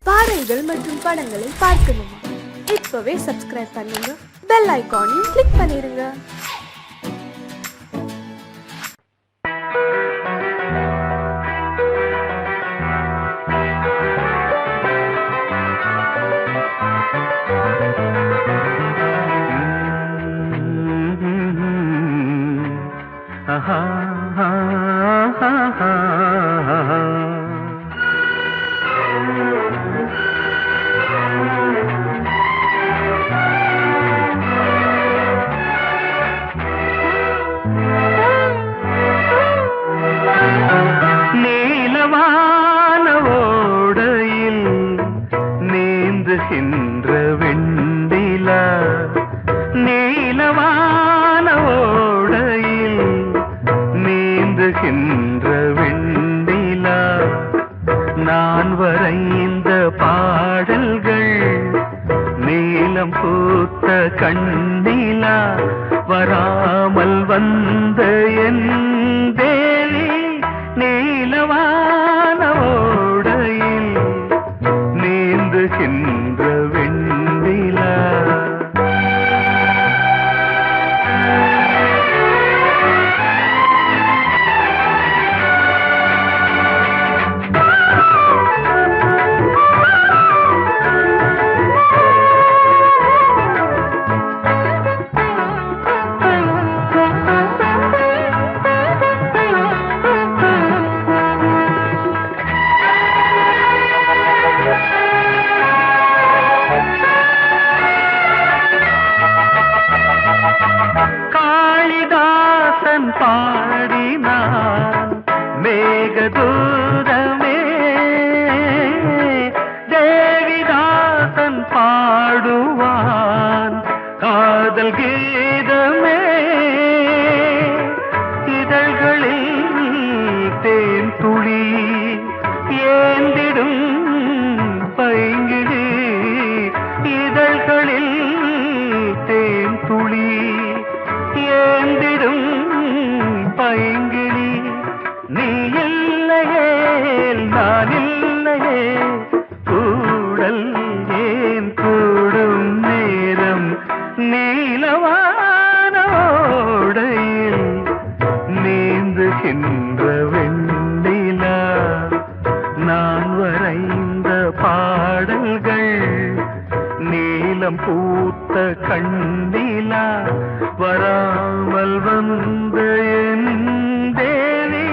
பாடல்கள் மற்றும் படங்களை பார்க்கணுமா? இப்பவே சப்ஸ்கிரைப் பண்ணுங்க, பெல் ஐகானையும் கிளிக் பண்ணிருங்க. நான் வரைந்த பாடல்கள் நீலம் பூத்த கண்ணிலா வராமல் வந்த என் தேவி நீலவான ஓடையில் நீந்துகின்ற வெண்ணிலா. பாடினான் மேகதூதமே, தேவிதாசன் பாடுவான் காதல் கீதமே. இதழ்களில் தேன் துளி ஏந்திடும் பைங்கிழி, இதழ்களில் தேன் துளி ஏந்திடும் பைங்கிளி. நீ இல்லையே நான் இல்லையே, கூடல் ஏன் கூடும் நேரம் நீலவானோடையில் நீந்துகின்ற வெண்ணிலா. நான் வரைந்த பாடல்கள் நீலம் பூத்த கண்ணிலா வராமல் வந்த என் தேவி.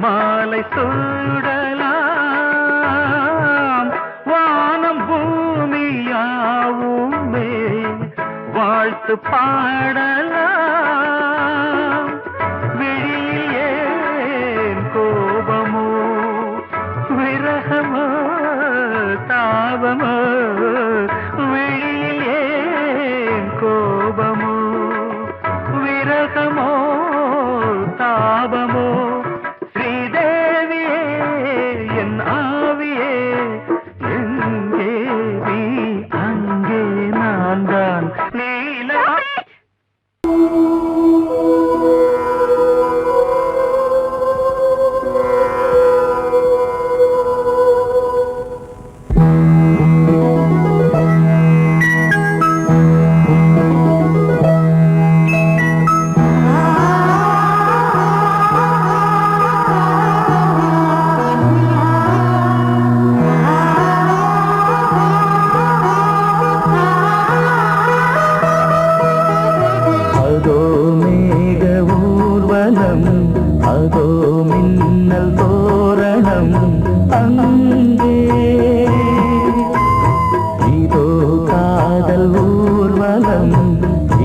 மாலை சூடலாம் வானம் பூமியாவுமே வாழ்த்து பாடலாம். விழியில் ஏன் கோபமோ விரகமோ தாபமோ, விழியில் ஏன் கோபமோ விரகமோ தாபமோ. ஊர்வலம்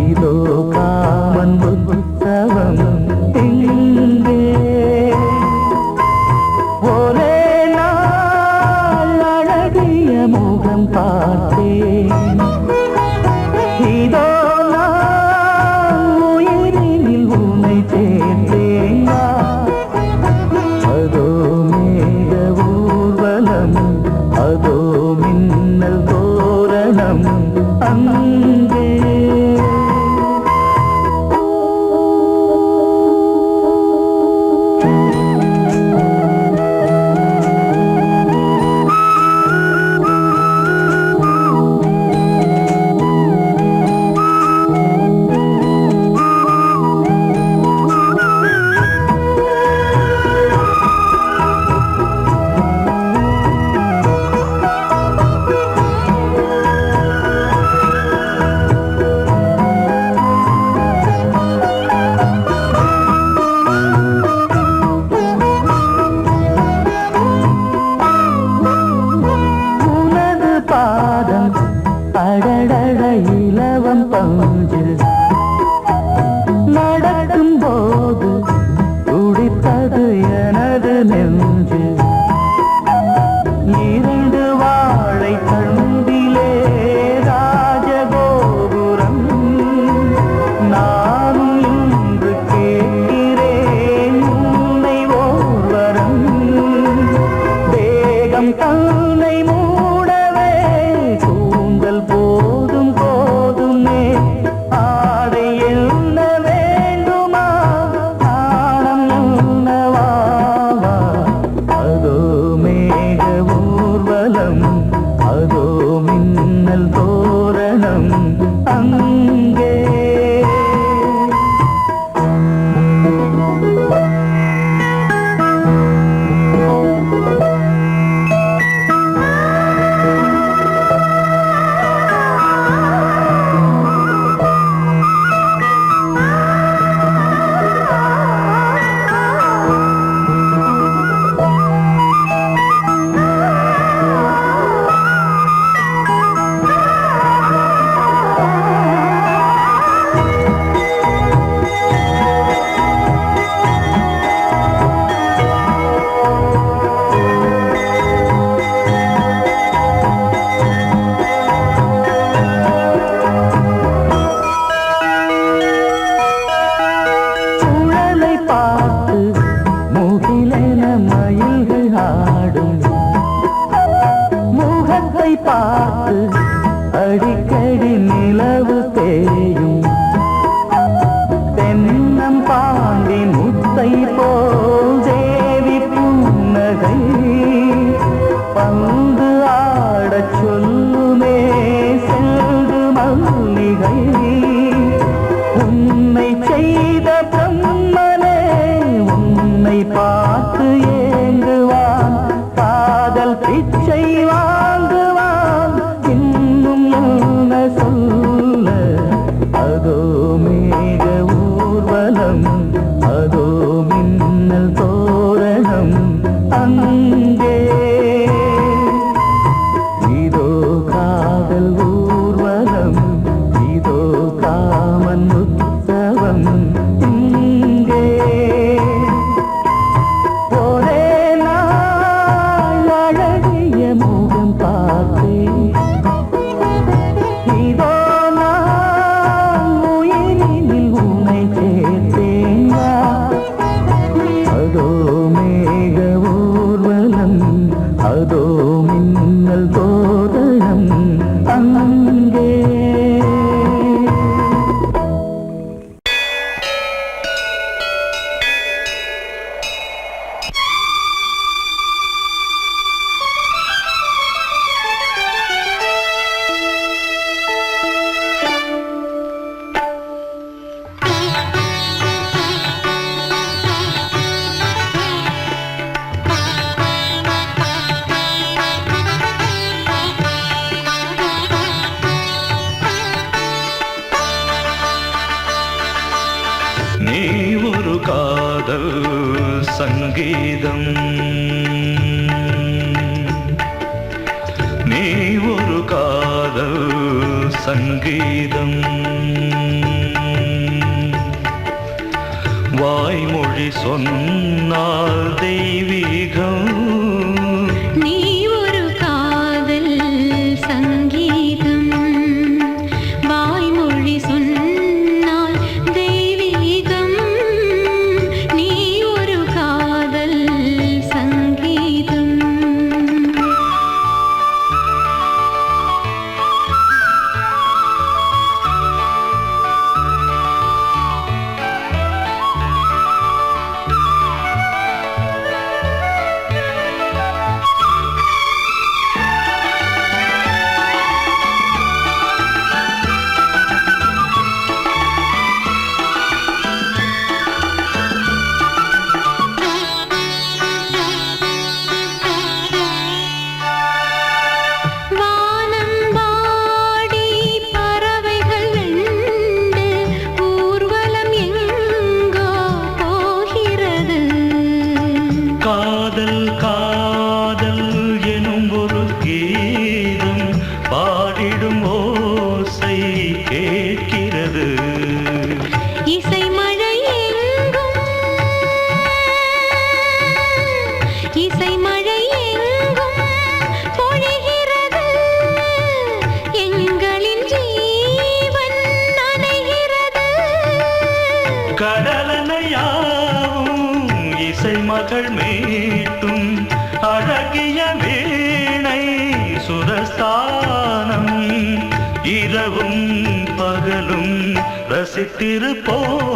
இதோ காமன் உற்சவம் இங்கே ஒரே நாள் அழகிய முகம் பார்த்தேன் இதோ நான் உயிரினில் உன்னை சேர்த்தேன் அதோ மேக ஊர்வலம் அதோ மின்னல் தோரணம் அங்கே அடடட இலவம் பஞ்சு நடக்கும் போது துடித்தது எனது நெஞ்சு இரண்டு வாழை தண்டிலே ராஜகோபுரம் நானும் இன்று கேட்கிறேன் உன்னை ஓர்வரம் தேகம் தன்னை மூடவே கூந்தல் போதும் போதுமே ஆடை என்ன வேண்டுமா நாணம் என்னவா அதோ மேக ஊர்வலம் அதோ மின்னல் தோரணம் அங்கே பார்த்து அடிக்கடி நிலவு தேயும் தென்னம் பாண்டி முத்தை போல் தேவி புன்னகை பந்து ஆடச் சொல்லுமே செல்து மல்லிகை உன்னை செய்த பிரம்மனே உன்னை பார்த்து ஏங்குவான் காதல் பிச்சை வாங்குவான் இன்னும் என்ன சொல்ல அதோ மேக ஊர்வலம் அதோ மின்னல் தோரணம் அங்கே இதோ காதல் ஊர்வலம் இதோ காமன் உற்சவம் இங்கே ஒரே நாள் அழகிய முகம் பார்த்தேன் இதோ நான் உயிரினில் உன்னை சேர்த்தேன் அதோ மேக ஊர்வலம் அதோ மின்னல் தோரணம் அங்கே நீ ஒரு காதல் சங்கீதம் நீ ஒரு காதல் சங்கீதம் சங்கீதம். வாய்மொழி சொன்னால் தெய்வீகம். நீ ஒரு காதல் சங்கீதம். வாய்மொழி சொன்னால் தெய்வீகம். நீ ஒரு காதல் சங்கீதம். வானம்பாடி பறவைகள் வெண்டு ஊர்வலம் எங்கோ போகிறது. காதல் காதல் எனும் ஒரு கீதம் பாடிடும் ஓசை கேட்கிறது. இசை மழை எங்கும் இசை மழை எங்கும் பொழிகிறது. எங்களின் ஜீவன் நனைகிறது. கடலனையாவும் இசை மகள் மீட்டும் அழகிய வீணை சுரஸ்தானம். இரவும் பகலும் ரசித்திருப்போம்.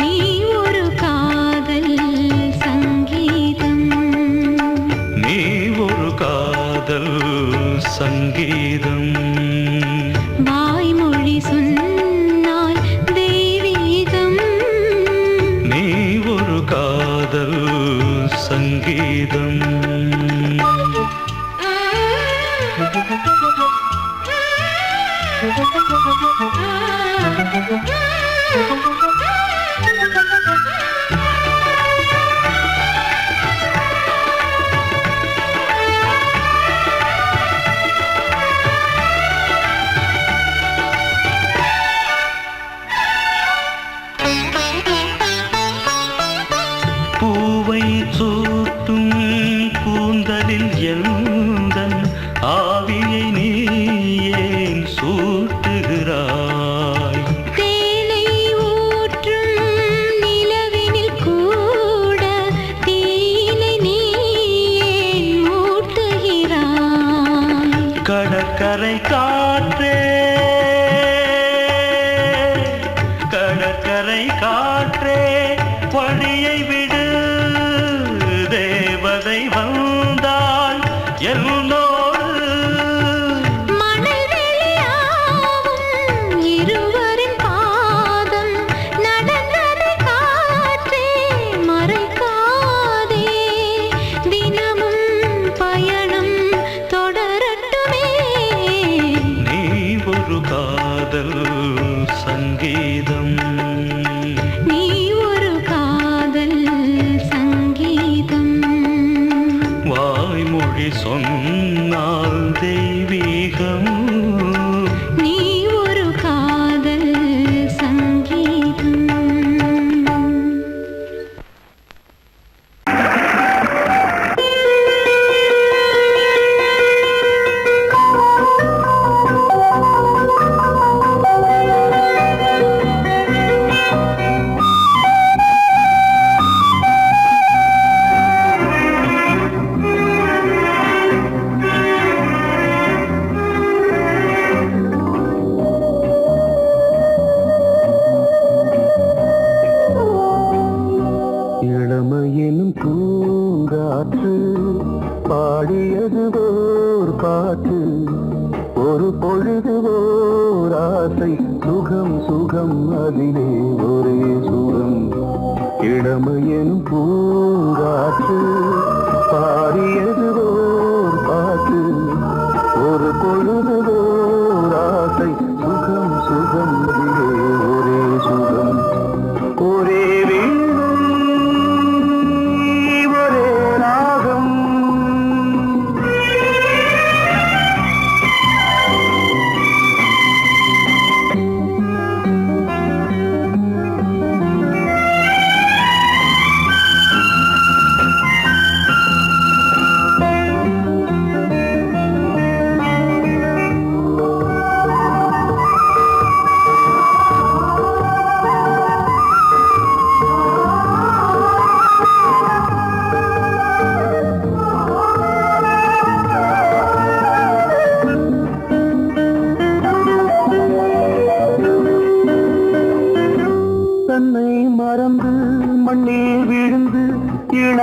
நீ ஒரு காதல் சங்கீதம். நீ ஒரு காதல் சங்கீதம். வாய்மொழி சொன்னால் தெய்வீகம். நீ ஒரு காதல் சங்கீதம். பூவை சூட்டும் கூந்தலில் எந்தன் ஆவியை நீ ஏன் சூட்டுகிறாய்? தேனை ஊற்றும் நிலவினில் கூட தீனை நீ ஏன் மூட்டுகிறாய்? கடற்கரை காற்றே கடற்கரை காற்றே வழியை விடு. தேவதை வந்தால் என்னோடு மணல் வெளியாகும் இருவரின் பாதம் நடந்ததை காற்றே மறைக்காதே. தினமும் பயணம் தொடரட்டுமே. நீ ஒரு காதல் சங்கீதம். நீ ஒரு காதல் சங்கீதம். வாய்மொழி சொன்னால் தெய்வீகம். நீ ஒரு காதல் சங்கீதம். இளமையினும் பூங்காற்று பாடியது ஓர் பாட்டு. ஒரு பொழுது ஓர் ஆசை சுகம் சுகம் அதிலே ஒரே சுகம். இளமையினும் பூங்காற்று பாடியது ஓர் பாட்டு. ஒரு பொழுது ஓர் ஆசை சுகம் சுகம் அதிலே ஒரே சுகம். ஒரே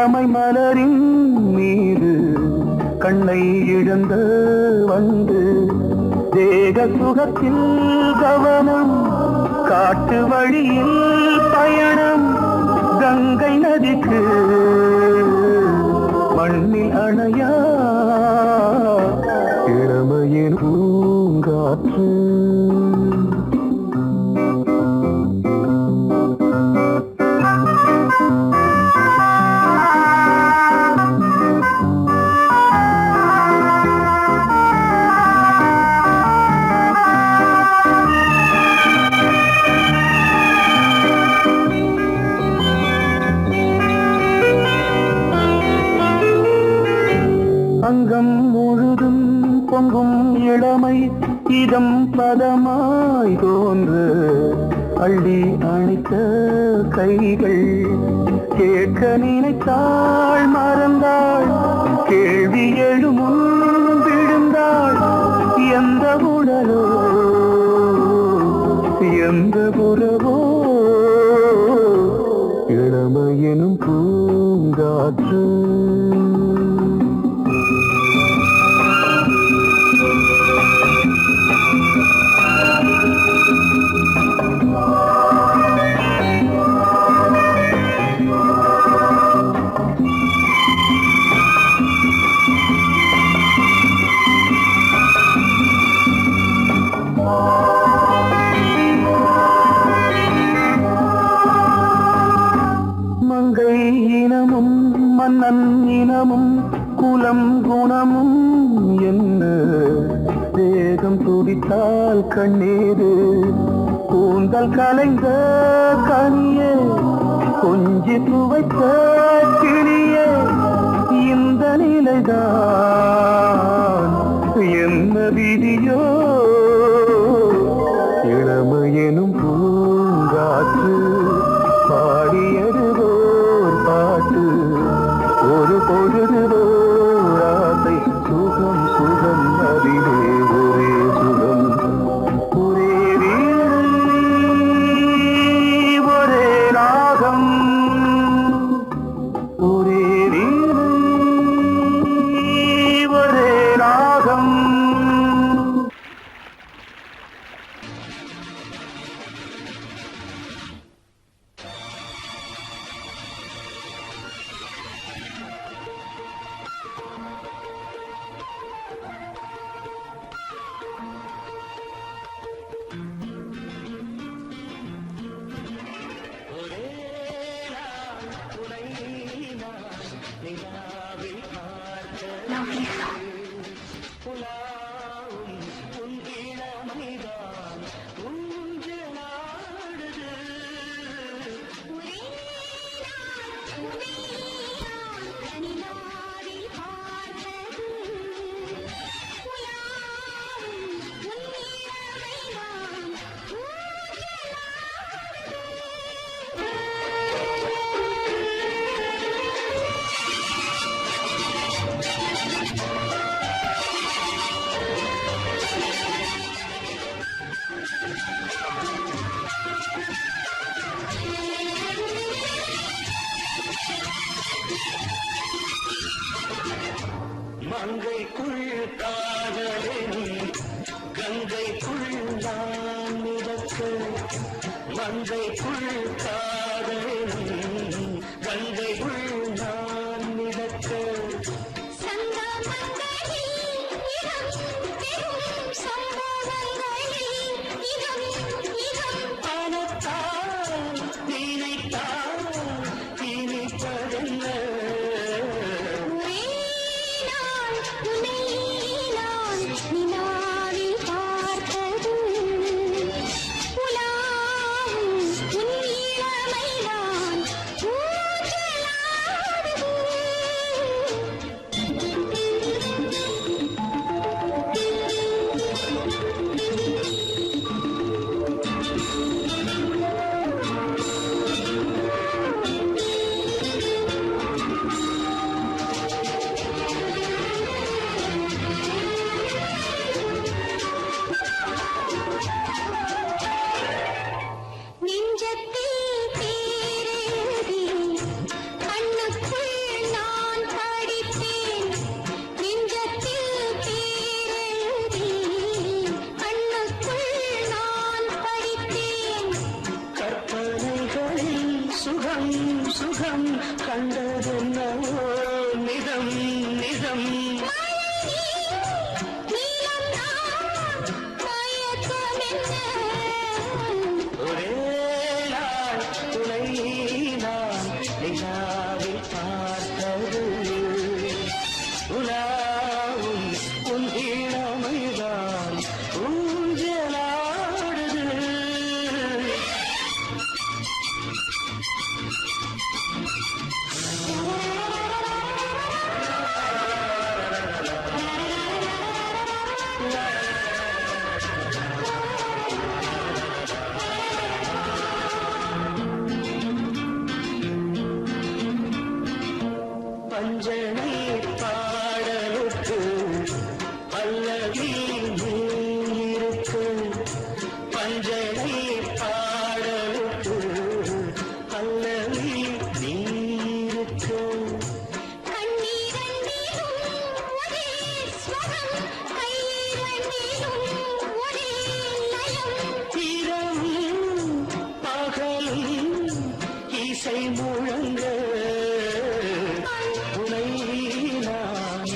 இளமை மலரின் மீது கண்ணை இழந்த வந்து தேக சுகத்தில் கவனம் காட்டு வழியில் பயணம் கங்கை நதிக்கு மண்ணில் அணையா இளமையின் பூங்காற்று அங்கம் முழுதும் பொங்கும் இளமை இதம் பதமாய் தோன்று அள்ளி அணைத்த கைகள் கேட்க நினைத்தாள் மறந்தாள் கேள்வி எழுமுன் விழுந்தாள் எந்த உடலோ எந்த புறவோ இளமையெனும் பூங்காற்று மங்கை இனமும் மன்னன் இனமும் குலம் குணமும் என்ன தேகம் துடித்தால் கண்ணீரு கூந்தல் கலைந்த கனியே கொஞ்சி துவைத்த கிளியே இந்த நிலைதான் என்ன விதியோ இளமையெனும் பூங்காற்று பாடியது ஓர் பாட்டு ஒரு பொழுது ஓர் ஆசை சுகம் சுகம் அதிலே ஒரே சுகம் ஒரே வீணை ஒரே ராகம் ஒரே வீணை ஒரே ராகம் மங்கைக்குள் காதலின் கங்கைக்குள் நான் மிதக்க மங்கைக்குள் காதலின் கங்கைக்குள் நான் மிதக்க பணத்தால் நினைத்தால் இனிப்பதென்ன உன் இளமைதான் ஊஞ்சலாடுது சுகம் கண்டதென்னவோ நிதம் நிதம் ஒரே நாள் துணை நான் நிலாவில் பார்த்தது உலாவும் உன் இளமைதான் ஊஞ்சலாடுது பஞ்சனை பாடலுக்கு பல்லவி நீருக்கு பஞ்சனை பாடலுக்கு பல்லவி நீருக்கு இரவும் பகலும் இசை முழங்க உனை நான்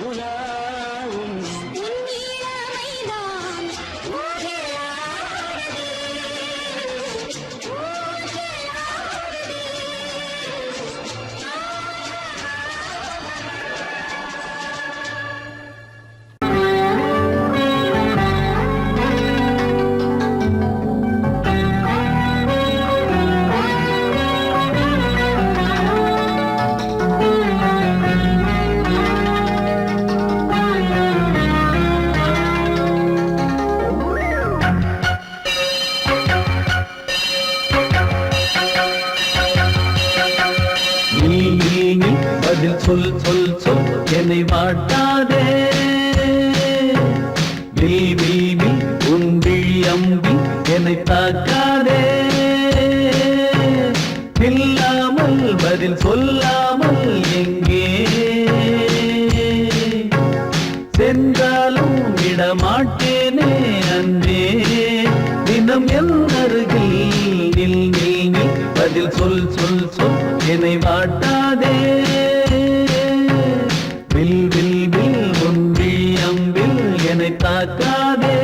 உலாவும் நீ பதில் சொல் சொல் சொல் என்னை வாட்டாதே நீ உன் விழி அம்பி என்னை தாக்காதே இல்லாமல் பதில் சொல்லாமல் எங்கே சென்றாலும் விடமாட்டேனே அன்பே தினம் என் அருகில் நில் நில் நில் பதில் சொல் சொல் சொல் என்னை வாட்டாதே வில் வில் வில் உன் விழி அம்பில் என்னை தாக்காதே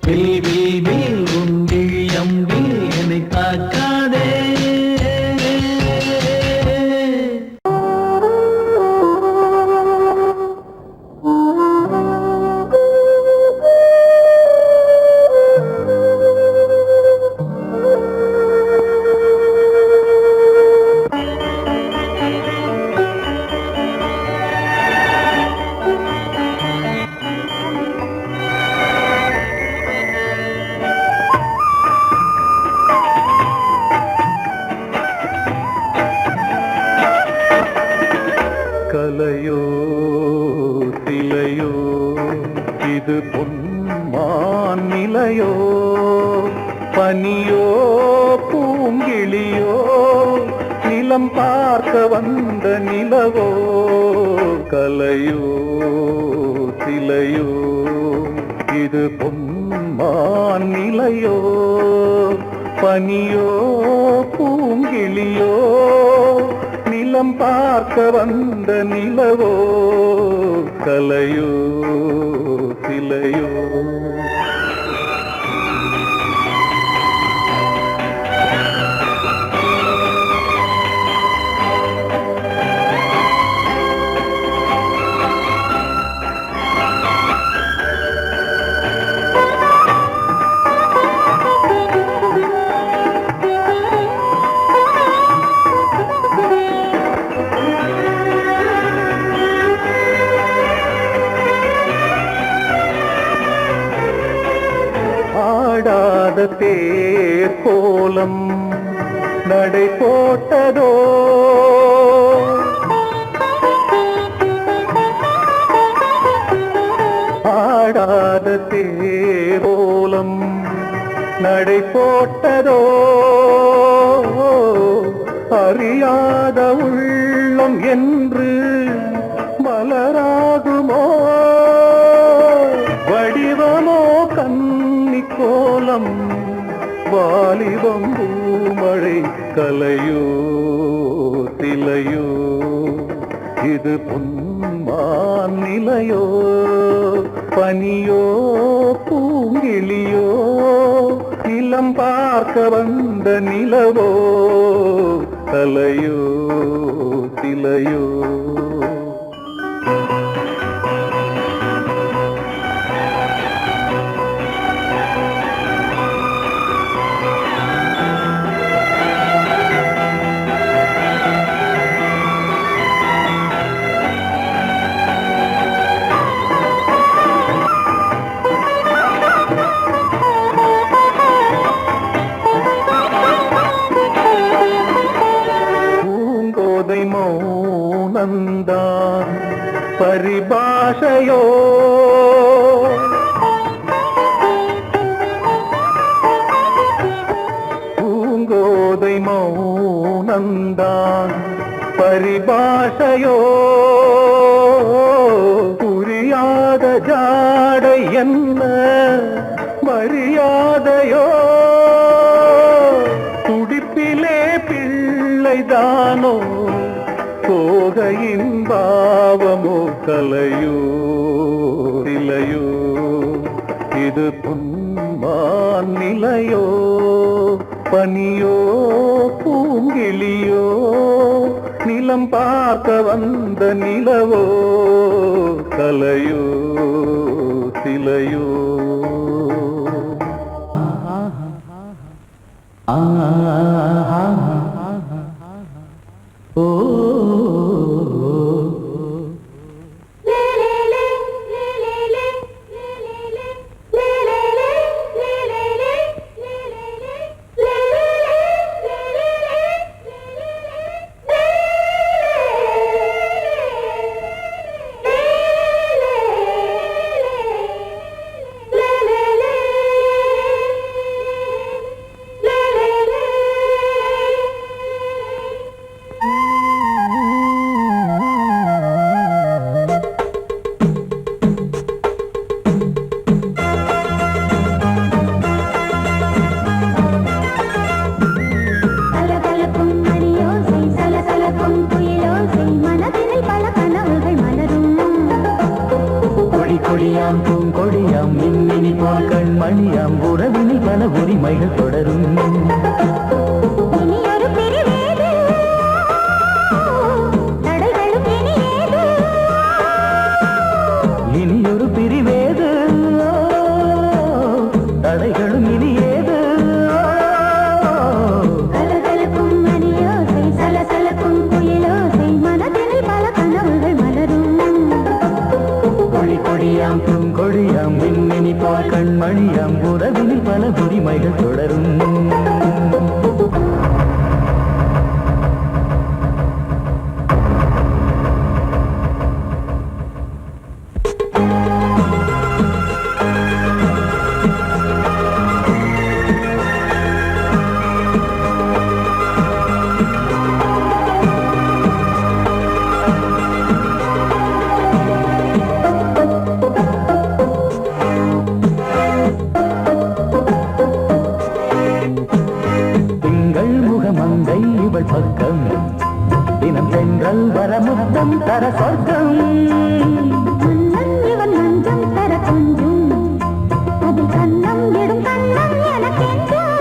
வில் வில் வில் உன் விழியம்பில் என்னை தாக்காதே. கலையோ சிலையோ இது பொன்மான் நிலையோ, பனியோ பூங்கிளியோ நிலம் பார்க்க வந்த நிலவோ. கலையோ சிலையோ இது பொன்மான் நிலையோ, பனியோ பூங்கிளியோ நிலம் பார்க்க வந்த நிலவோ. கலையோ சிலையோ ஆடாத தேர் கோலம் நடை போட்டதோ, ஆடாத தேர் கோலம் நடை போட்டதோ. அறியாத உள்ளம் என்று மலராகுமோ, வடிவமோ கன்னி கோலம் வாலிபம் பூமழை. கலையோ சிலையோ இது பொன்மான் நிலையோ, பனியோ பூங்கிளியோ நிலம் பார்க்க வந்த நிலவோ. கலையோ சிலையோ மௌனந்தான் பரிபாஷையோ, பூங்கோதை மௌனந்தான் பரிபாஷையோ. புரியாத ஜாடை என்ன மரியாதையோ, துடிப்பிலே பிள்ளைதானோ கோகையின் பாவமோ. கலையோ சிலையோ இது பொன்மான் நிலையோ, பனியோ பூங்கிளியோ நிலம் பார்க்க வந்த நிலவோ. கலையோ சிலையோ ஓ கண்மணியாம் உறவினில் பல உரிமைகள் தொடரும். இனியொரு பிரிவேது தடைகளும் இனியேது. இனியொரு பிரிவேது தடைகளும் இனியேது. கலகலக்கும் மணியோசை சலசலக்கும் குயிலோசை மனதினில் பல கனவுகள் மலரும். கொடி கொடியாம் பூங்கொடியாம் மின்மினி போல் கண்மணியாம் உறவினில் பல உரிமைகள் தொடரும். மங்கை இவள் பக்கம் தினம் சென்றல் வர முத்தம் தர சொர்க்கம். மன்னன் இவன் மஞ்சம் தர கொஞ்சும் அதில் கண்ணம் இடும் கண்ணம் எனக்கென்றும்.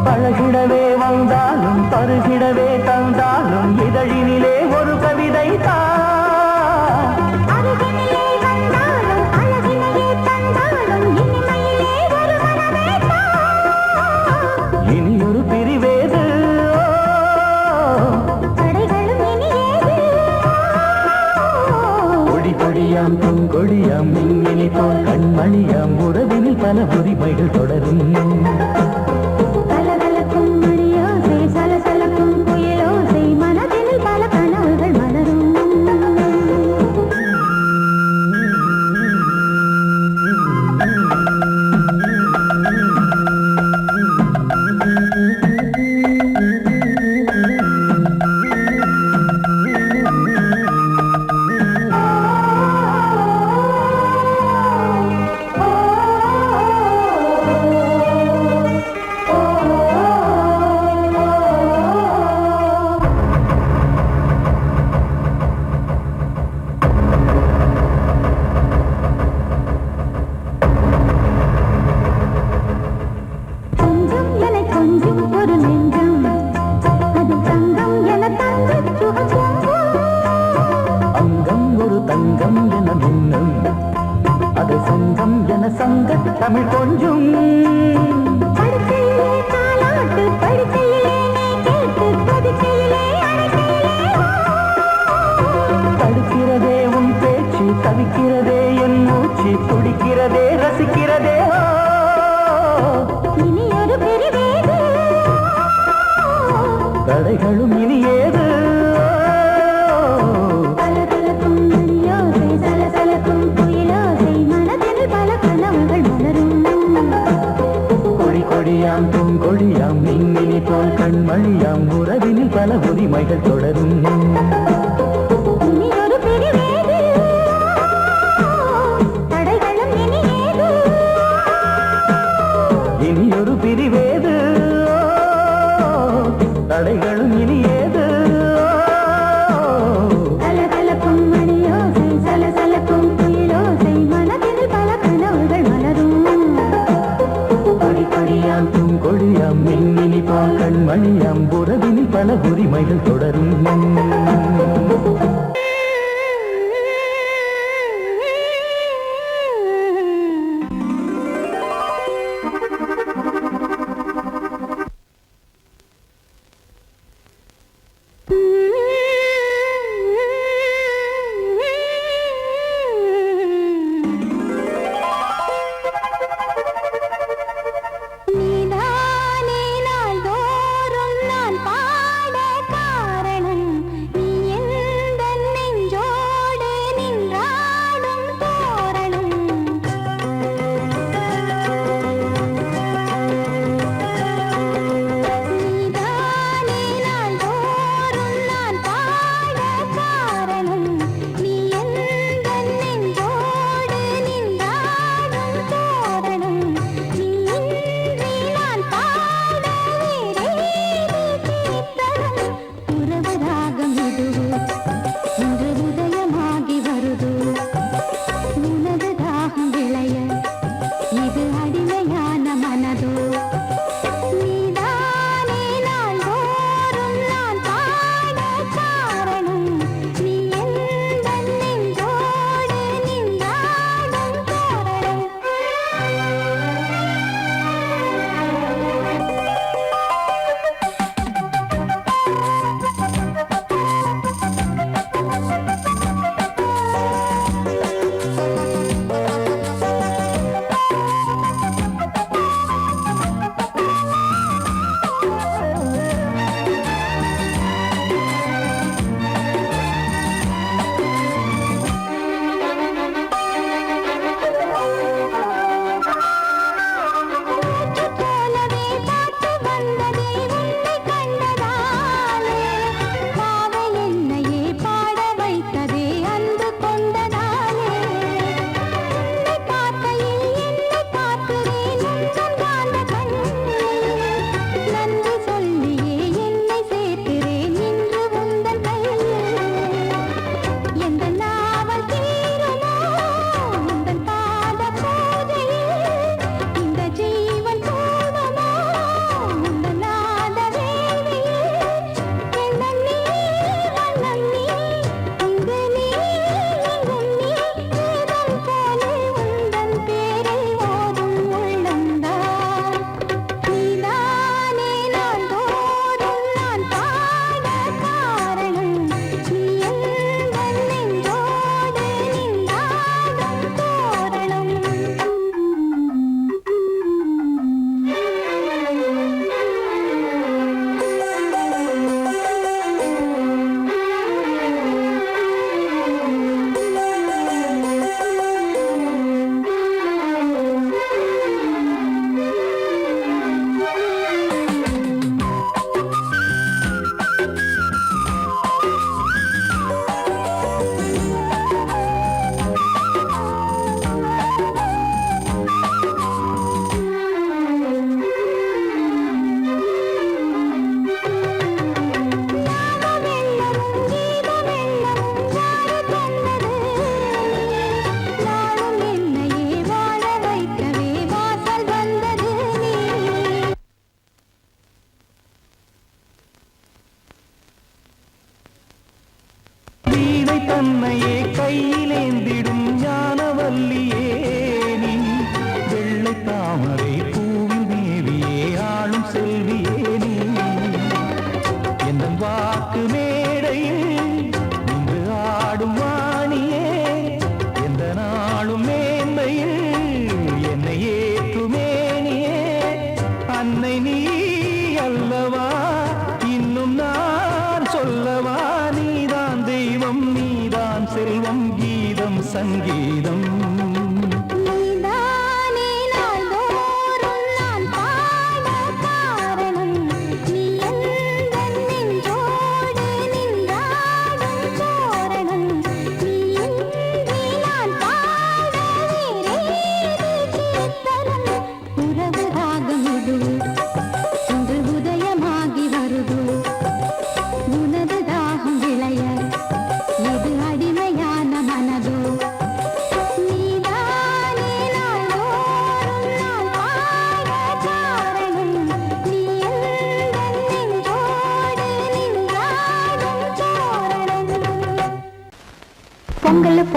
பழகிடவே வந்தாலும் பருகிடவே தந்தாலும் இதழினிலே ஒரு கவிதை தான். அருகினிலே வந்தாலும் அழகினையே தந்தாலும் இனிமையிலே ஒரு மனமே தான். இனியொரு பிரிவேது தடைகளும் இனியேது. கொடி கொடியாம் பூங்கொடியாம் மின்மினி போல் கண்மணியாம் உறவினில் பல உரிமைகள் தொடரும். கலகலக்கும் மணியோசை சலசலக்கும் குயிலோசை மனதினில் பல கனவுகள் மலரும். கொஞ்சம் என கொஞ்சம் ஒரு நெஞ்சம் அது தங்கம் என தங்க சுகம். அங்கம் ஒரு தங்கம் என மின்னும் அது சங்கம் என சங்க தமிழ் கொஞ்சும். படுக்கையிலே தாலாட்டு படுக்கையிலே நீ கேட்டு படுக்கையிலே அழைக்கையிலே தடுக்கிறதே உன் பேச்சு தவிக்கிறதே என் மூச்சு துடிக்கிறதே ரசிக்கிறதே. இனி ஒரு பிரிவேது தடைகளும் இனியேது. கலகலக்கும் மணியோசை சலசலக்கும் குயிலோசை மனதினில் பல கனவுகள் மலரும். கொடி கொடியாம் பூங்கொடியாம் மின்மினி போல் கண்மணியாம் உறவினில் பல உரிமைகள் தொடரும். இனி ஒரு பிரிவேது தடைகளும் இனியேது. இனியொரு பிரிவேது தடைகளும் இனியேது. கலகலக்கும் மணியோசை சலசலக்கும் குயிலோசை மனதினில் பல கனவுகள் மலரும். கொடி கொடியாம் பூங்கொடியாம் மின்மினி போல் கண்மணியாம் உறவினில் பல உரிமைகள் தொடரும். நீதானே நாள்தோறும் நான் பாட காரணம்.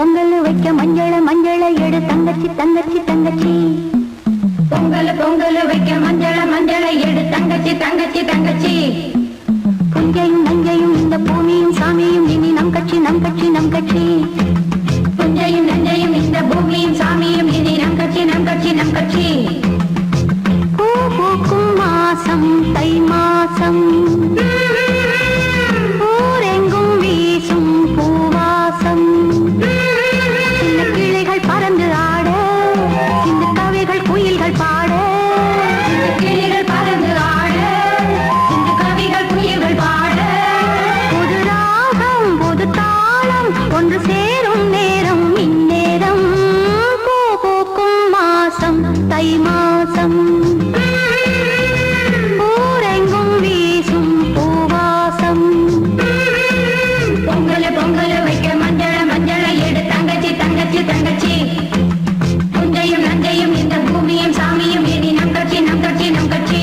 பொங்கல் வைக்க மஞ்சள மஞ்சள எடு தங்கச்சி தங்கச்சி தங்கச்சி. பொங்கல் பொங்கல் வைக்க மஞ்சள மஞ்சள எடு தங்கச்சி தங்கச்சி தங்கச்சி. புஞ்சையும் நஞ்சையும் இந்த பூமியும் சாமியும் இனி நம் கட்சி நம் கட்சி நம் கட்சி. புஞ்சையும் நஞ்சையும் இந்த பூமியும் சாமியும் இனி நம் கட்சி நம் கட்சி நம் கட்சி. பூ பூக்கும் மாசம் தை மாசம் ஊரெங்கும் வீசும் பூவாசம். சின்ன கிளிகள் பறந்து ஆட சின்ன கவிகள் குயில்கள் பாட. சின்ன கிளிகள் பறந்து ஆட சின்ன கவிகள் குயில்கள் பாட. புது ராகம் புது தாளம் ஒன்று சேரும் நேரம் இந்நேரம். பூ பூக்கும் மாசம் தை மாசம் ஊரெங்கும் வீசும் பூவாசம். பொங்கல் பொங்கல் வைக்க மஞ்சள மஞ்சள எடு தங்கச்சி தங்கச்சி தங்கச்சி. புஞ்சையும் நஞ்சையும் இந்த பூமியும் சாமியும் இனி நம் கட்சி நம் கட்சி நம் கட்சி.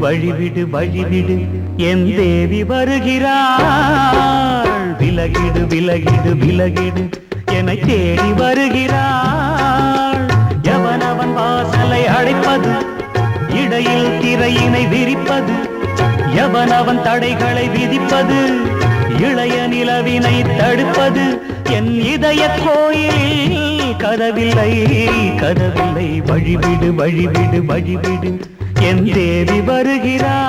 வழிவிடு வழிவிடு என் தேவி வருகிறாள். விலகிடு விலகிடு விலகிடு என்னை தேடி வருகிறாள். எவனவன் வாசலை அடைப்பது, இடையில் திரையினை விரிப்பது, எவனவன் தடைகளை விதிப்பது, இளைய நிலவினை தடுப்பது, என் இதய கோயிலில் கதவில்லை கதவில்லை. வழிவிடு வழிவிடு வழிவிடு என் தேவி வருகிறாள்.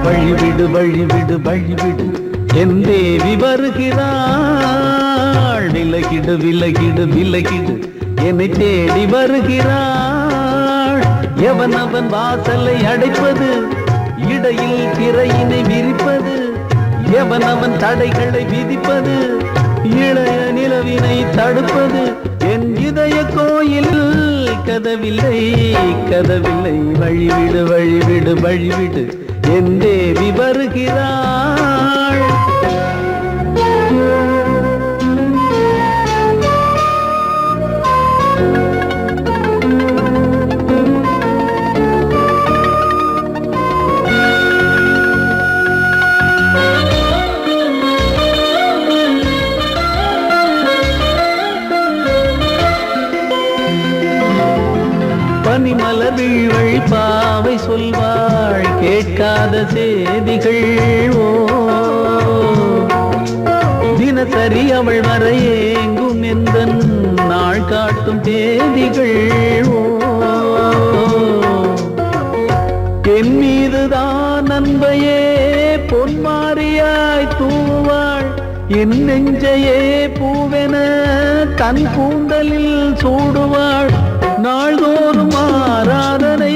வழிவிடு வழிவிடு வழிவிடு என் தேவி வருகிறாள். விலகிடு விலகிடு விலகிடு என்னை தேடி வருகிறாள். எவனவன் வாசலை அடைப்பது, இடையில் திரையினை விரிப்பது, எவனவன் தடைகளை விதிப்பது, இளைய நிலவினை தடுப்பது, என் இதய கோயில் கதவில்லை கதவில்லை. வழிவிடு வழிவிடு வழிவிடு என் தேவி வருகிறாள். பனிமலர் வீழ்வழி பாவை சொல்வாள் கேட்காத செய்திகள். ஓ தினசரி அவள் வர ஏங்கும் எந்த நாள் காட்டும் தேதிகள். ஓ என் மீதுதான் அன்பையே பொன்மாரியாய் தூவாள். என் நெஞ்சையே பூவென தன் கூந்தலில் சூடுவாள். நாள்தோறும் ஆராதனை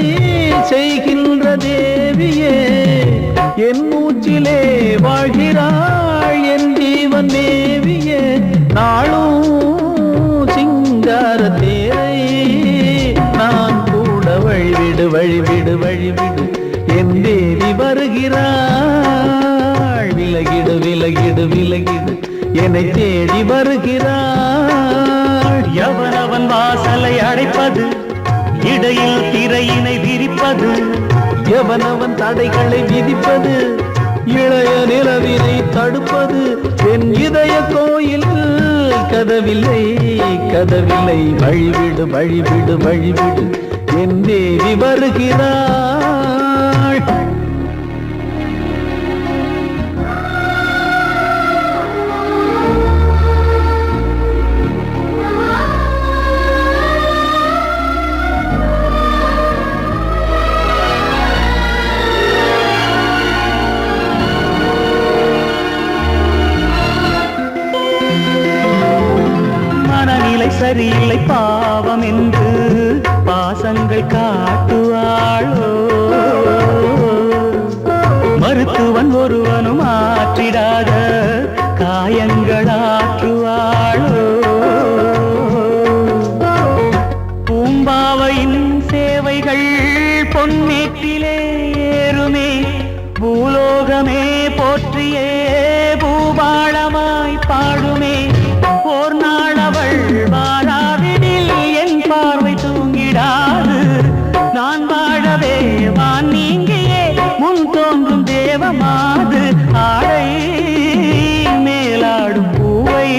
செய்கின்ற தேவியே, என் மூச்சிலே வாழ்கிறாள் என் ஜீவன் தேவியே. நாளும் சிங்கார தேரை நான் கூட வழிவிடு வழிவிடு வழிவிடு என் தேவி வருகிறாள். விலகிடு விலகிடு விலகிடு என்னை தேடி வருகிறாள். எவனவன் வாசலை அடைப்பது, இடையில் திரையினை விரிப்பது, எவனவன் தடைகளை விதிப்பது, இளைய நிலவினை தடுப்பது, என் இதய கோயில் கதவில்லை கதவில்லை. வழிவிடு வழிவிடு வழிவிடு என் தேவி வருகிறாள். சரியில்லை பாவம் என்று பாசங்கள் காட்டுவாளோ. மருத்துவன் ஒருவனும் ஆற்றிடாத காயங்களாற்றுவாளோ. பூம்பாவையின் சேவைகள் பொன்னேற்றிலே ஏறுமே, பூலோகமே போற்றியே பூபாளமாய் பாடுமே. ஓர் நாள் அவள் வாராவிடில் என் பார்வை தூங்கிடாது. நான் வாழவே வான் நீங்கியே முன் தோன்றும் தேவமாது. ஆடை மேலாடும் பூவை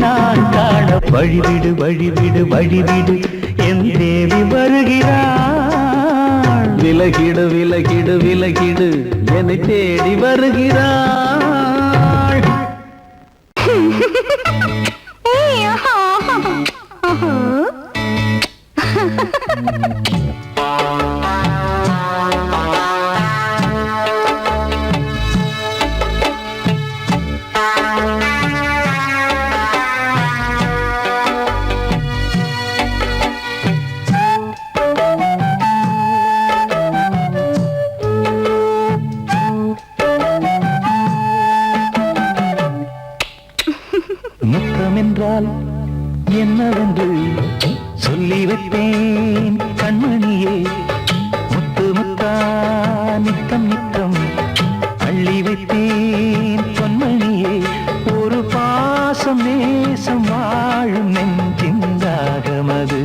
நான் காண வழிவிடு வழிவிடு வழிவிடு என் தேவி வருகிறாள். விலகிடு விலகிடு விலகிடு என்னை தேடி வருகிறாள். முத்தமென்றால் என்னவென்று சொல்லி வைத்தேன் கண்மணியே. முத்து முத்தா நித்தம் நித்தம் அள்ளி வைத்தேன் பொன்மணியே. ஒரு பாசம் நேசம் வாழும் நெஞ்சிந்தாகமது.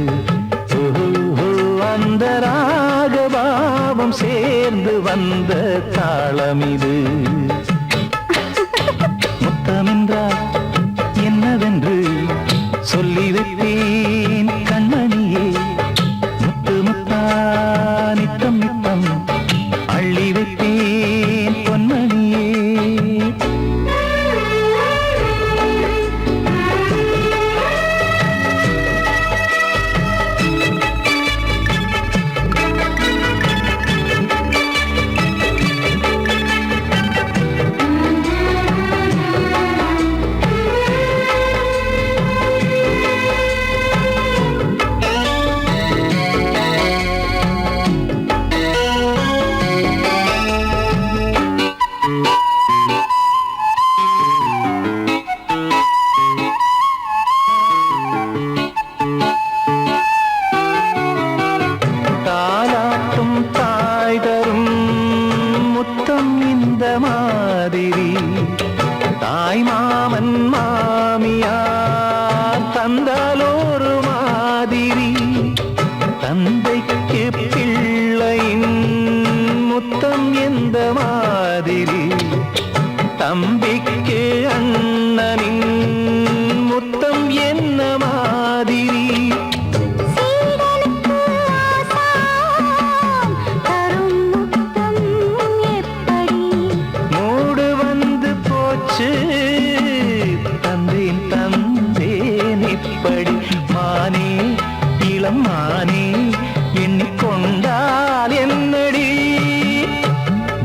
அந்த ராகபாவம் சேர்ந்து வந்த தாளம் இது. முத்தமென்றால் என்னவென்று சொல்லி வைத்தேன் கண்மணியே. முத்து முத்தா நித்தம் நித்தம் அள்ளி வைத்தேன் பொன்மணியே. தாலாட்டும் தாய் தரும் முத்தம் இந்த மாதிரி தாய் மாமன் மாமியார் தந்தாலோரு மாதிரி. தந்தைக்கு பிள்ளையின் முத்தம் எந்த மாதிரி தம்பிக்கு அண்ணனின் முத்தம் என்ன மாதிரி. மூடு வந்து போச்சு தந்தேன் தந்தேன் இப்படி. மானே இளம் மானே எண்ணிக்கொண்டால் என்னடி.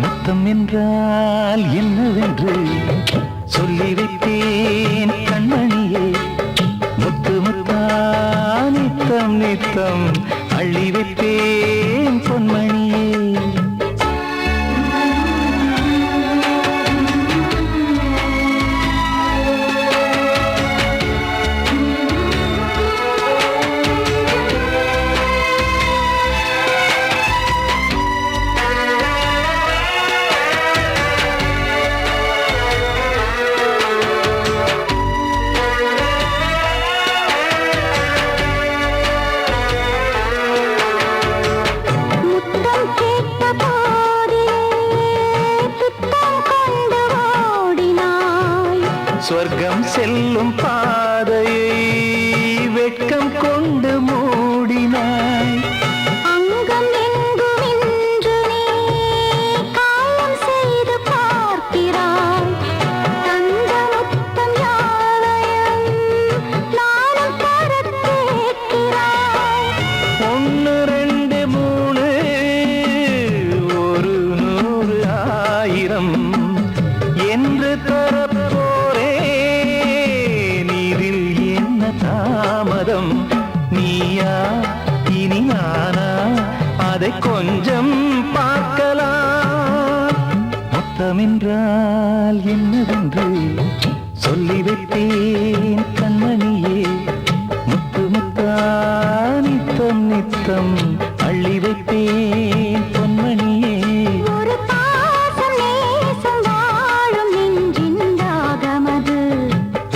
முத்தம் என்றால் என்னவென்று சொல்லி வைத்தேன் கண்மணியே. முத்து முத்தா நித்தம் நித்தம் அள்ளி வைத்தேன் பொன்மணியே. சொர்க்கம் செல்லும் பாதையை வெட்கம் கொண்டு மூடினாய். அங்கம் எங்கும் இன்று நீ காயம் செய்து பார்க்கிறாய். தந்த முத்தம் யாவையும் நானும் தரக் கேட்கிறாய். 1 2 3 ஒரு 100 1000 என்று தரப்போரேன். இதில் என்ன தாமதம்? நீயா இனி நானா அதை கொஞ்சம் பார்க்கலாம். முத்தமென்றால் என்னவென்று சொல்லி வைத்தேன் கண்மணியே. முத்து முத்தா நித்தம் நித்தம் அள்ளி வைத்தேன் பொன்மணியே. ஒரு பாசம் நேசம் வாழும் நெஞ்சின் ராகமது.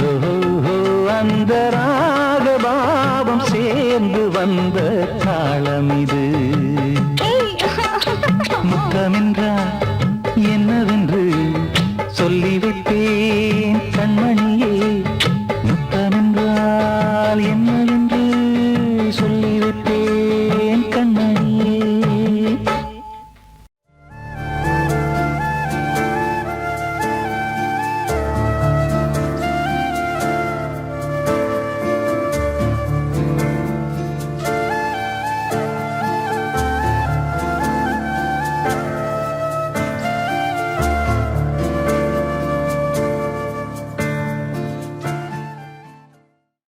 ஓஹோ, அந்த ராக பாவம் சேர்ந்து வந்த தாளம் இது.